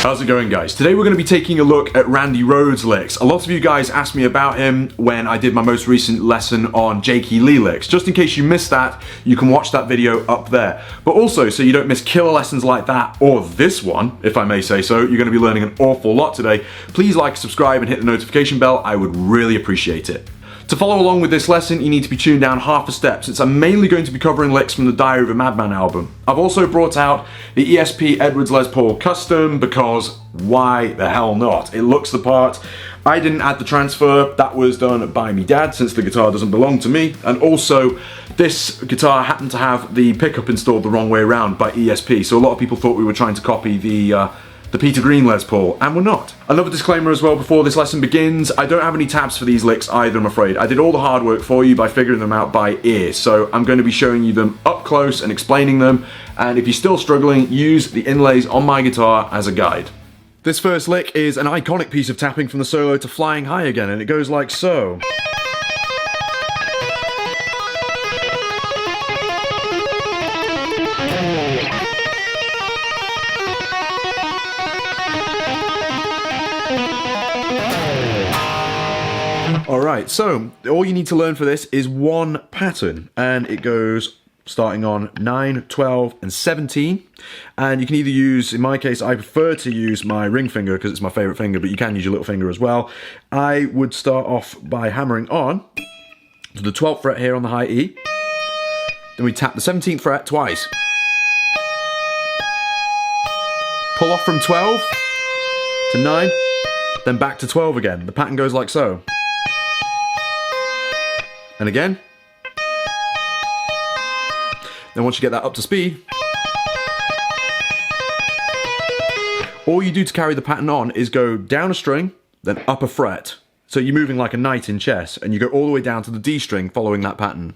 How's it going, guys? Today we're going to be taking a look at Randy Rhoads licks. A lot of you guys asked me about him when I did my most recent lesson on Jakey Lee licks. Just in case you missed that, you can watch that video up there. But also, so you don't miss killer lessons like that, or this one, if I may say so, you're going to be learning an awful lot today. Please like, subscribe, and hit the notification bell. I would really appreciate it. To follow along with this lesson, you need to be tuned down half a step, since I'm mainly going to be covering licks from the Diary of a Madman album. I've also brought out the ESP Edwards Les Paul Custom, because why the hell not? It looks the part. I didn't add the transfer, that was done by me dad, since the guitar doesn't belong to me, and also this guitar happened to have the pickup installed the wrong way around by ESP, so a lot of people thought we were trying to copy the Peter Green Les Paul, and we're not. Another disclaimer as well before this lesson begins, I don't have any tabs for these licks either, I'm afraid. I did all the hard work for you by figuring them out by ear, so I'm going to be showing you them up close and explaining them, and if you're still struggling, use the inlays on my guitar as a guide. This first lick is an iconic piece of tapping from the solo to Flying High Again, and it goes like so. Alright, so all you need to learn for this is one pattern, and it goes starting on 9, 12, and 17, and you can either use, in my case, I prefer to use my ring finger because it's my favourite finger, but you can use your little finger as well. I would start off by hammering on to the 12th fret here on the high E, then we tap the 17th fret twice, pull off from 12 to 9, then back to 12 again. The pattern goes like so. And again. Then once you get that up to speed, all you do to carry the pattern on is go down a string, then up a fret. So you're moving like a knight in chess, and you go all the way down to the D string following that pattern.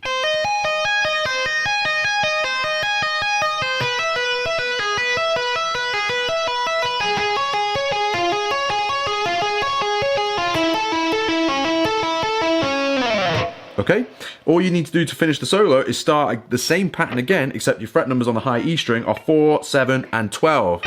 Okay, all you need to do to finish the solo is start the same pattern again, except your fret numbers on the high E string are 4, 7, and 12.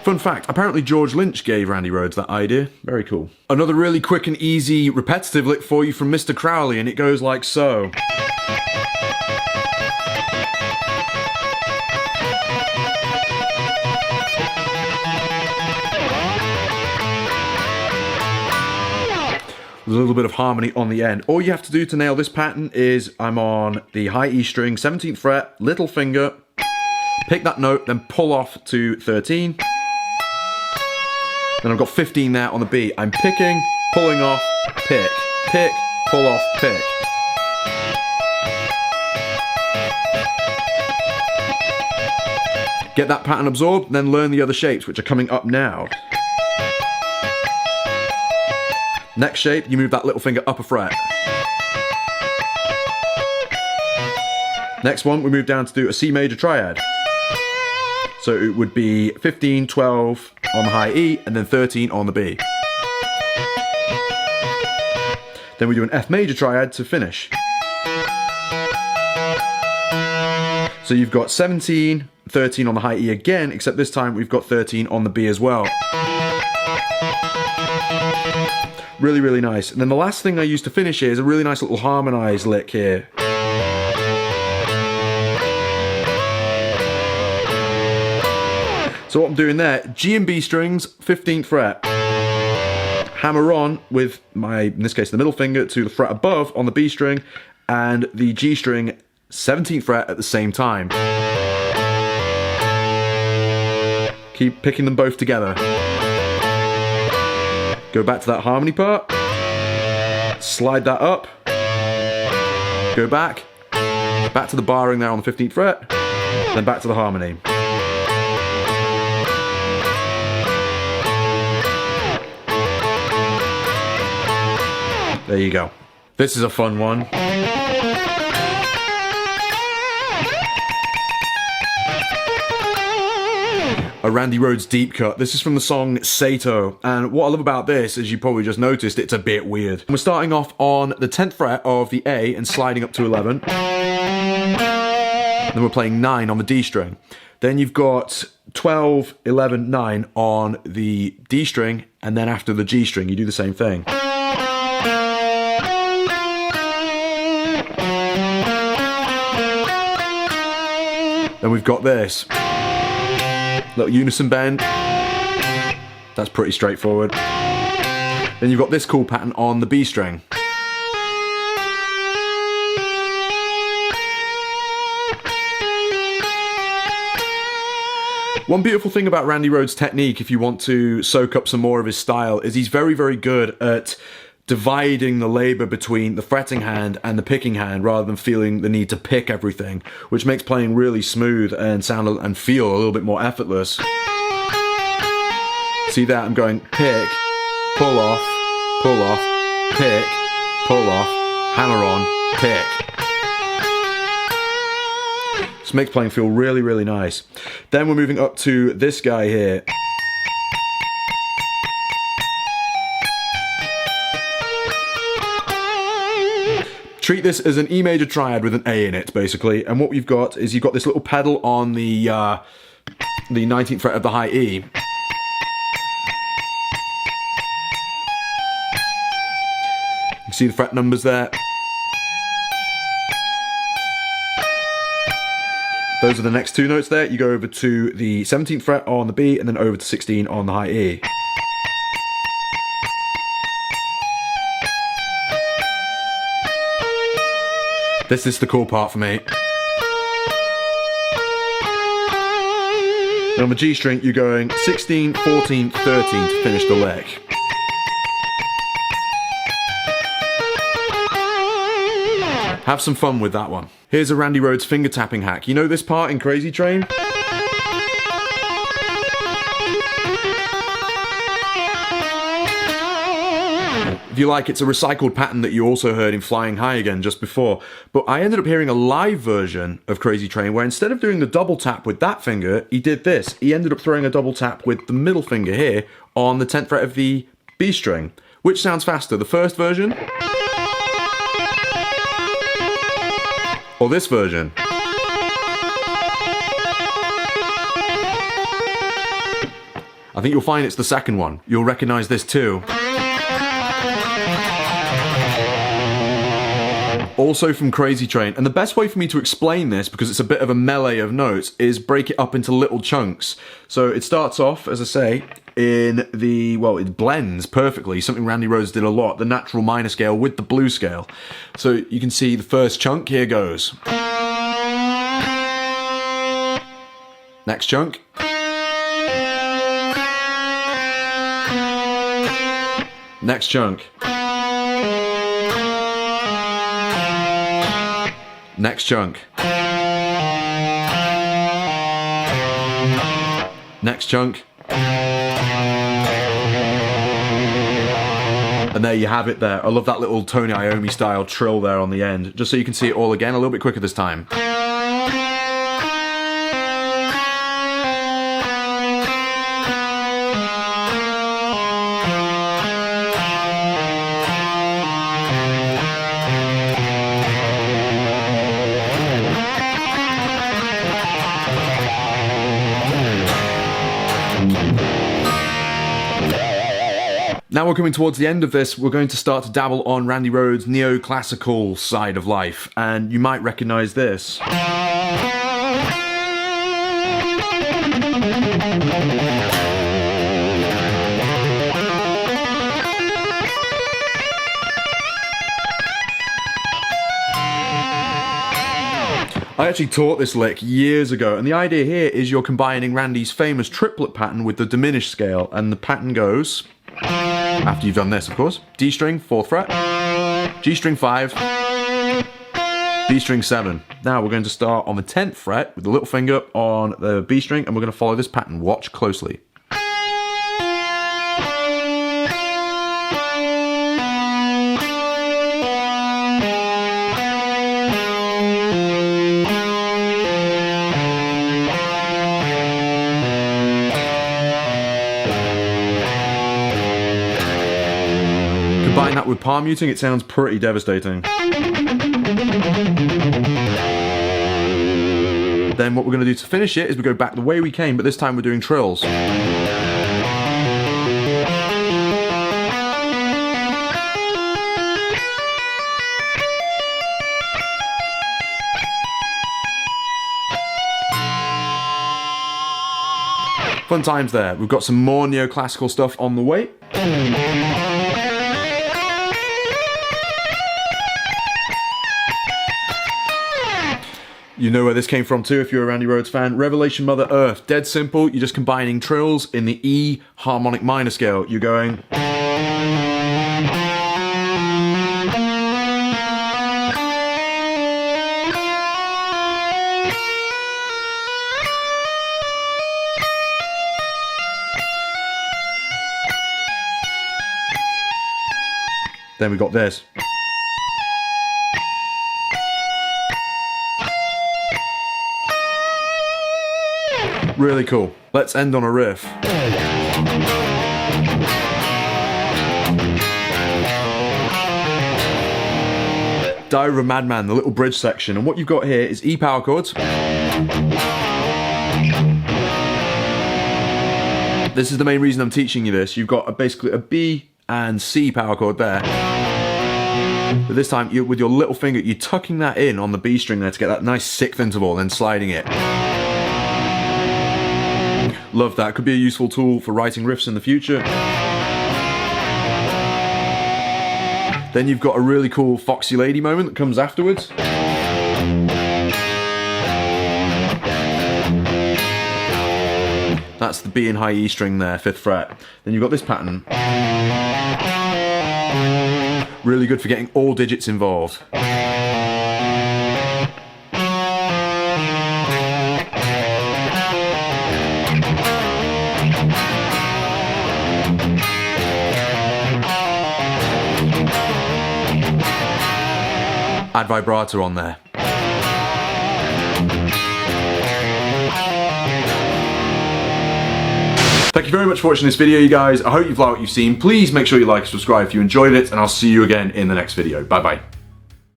Fun fact, apparently George Lynch gave Randy Rhoads that idea. Very cool. Another really quick and easy repetitive lick for you from Mr. Crowley, and it goes like so. There's a little bit of harmony on the end. All you have to do to nail this pattern is I'm on the high E string, 17th fret, little finger, pick that note, then pull off to 13. Then I've got 15 there on the B. I'm picking, pulling off, pick, pick, pull off, pick. Get that pattern absorbed, then learn the other shapes, which are coming up now. Next shape, you move that little finger up a fret. Next one, we move down to do a C major triad. So it would be 15, 12 on the high E, and then 13 on the B. Then we do an F major triad to finish. So you've got 17, 13 on the high E again, except this time we've got 13 on the B as well. Really, really nice. And then the last thing I use to finish here is a really nice little harmonized lick here. So what I'm doing there, G and B strings, 15th fret. Hammer on with my, in this case, the middle finger to the fret above on the B string, and the G string, 17th fret at the same time. Keep picking them both together. Go back to that harmony part, slide that up, go back to the barring there on the 15th fret, then back to the harmony. There you go. This is a fun one. a Randy Rhoads deep cut. This is from the song Sato, and what I love about this, as you probably just noticed, it's a bit weird. We're starting off on the 10th fret of the A and sliding up to 11. Then we're playing 9 on the D string. Then you've got 12, 11, 9 on the D string, and then after the G string, you do the same thing. Then we've got this little unison bend. That's pretty straightforward. Then you've got this cool pattern on the B string. One beautiful thing about Randy Rhoads' technique, if you want to soak up some more of his style, is he's very, very good at dividing the labour between the fretting hand and the picking hand rather than feeling the need to pick everything, which makes playing really smooth and sound and feel a little bit more effortless. See that? I'm going pick, pull off, pick, pull off, hammer on, pick. This makes playing feel really, really nice. Then we're moving up to this guy here. Treat this as an E major triad with an A in it, basically. And what we've got is you've got this little pedal on the 19th fret of the high E. You can see the fret numbers there. Those are the next two notes there. You go over to the 17th fret on the B and then over to 16 on the high E. This is the cool part for me. And on the G string, you're going 16, 14, 13 to finish the lick. Have some fun with that one. Here's a Randy Rhoads finger tapping hack. You know this part in Crazy Train? If you like, it's a recycled pattern that you also heard in Flying High Again just before. But I ended up hearing a live version of Crazy Train where instead of doing the double tap with that finger, he did this. He ended up throwing a double tap with the middle finger here on the 10th fret of the B string. Which sounds faster, the first version? Or this version? I think you'll find it's the second one. You'll recognize this too. Also from Crazy Train, and the best way for me to explain this, because it's a bit of a melee of notes, is break it up into little chunks. So it starts off, as I say, in the, well, it blends perfectly, something Randy Rhoads did a lot, the natural minor scale with the blues scale. So you can see the first chunk, here goes. Next chunk. Next chunk. Next chunk. Next chunk. And there you have it there. I love that little Tony Iommi style trill there on the end. Just so you can see it all again a little bit quicker this time. Now we're coming towards the end of this, we're going to start to dabble on Randy Rhoads' neoclassical side of life, and you might recognise this. I actually taught this lick years ago, and the idea here is you're combining Randy's famous triplet pattern with the diminished scale, and the pattern goes... After you've done this, of course. D string, 4th fret. G string 5. B string 7. Now we're going to start on the 10th fret with the little finger on the B string, and we're going to follow this pattern. Watch closely. Combine that with palm muting, it sounds pretty devastating. Then what we're going to do to finish it is we go back the way we came, but this time we're doing trills. Fun times there. We've got some more neoclassical stuff on the way. You know where this came from too if you're a Randy Rhoads fan. Revelation Mother Earth. Dead simple. You're just combining trills in the E harmonic minor scale. You're going... Then we got this. Really cool. Let's end on a riff. Diary of a Madman, the little bridge section. And what you've got here is E power chords. This is the main reason I'm teaching you this. You've got basically a B and C power chord there. But this time, with your little finger, you're tucking that in on the B string there to get that nice sixth interval, then sliding it. Love that. Could be a useful tool for writing riffs in the future. Then you've got a really cool Foxy Lady moment that comes afterwards. That's the B and high E string there, 5th fret. Then you've got this pattern. Really good for getting all digits involved. Add vibrato on there. Thank you very much for watching this video, you guys. I hope you've liked what you've seen. Please make sure you like and subscribe if you enjoyed it, and I'll see you again in the next video. Bye bye.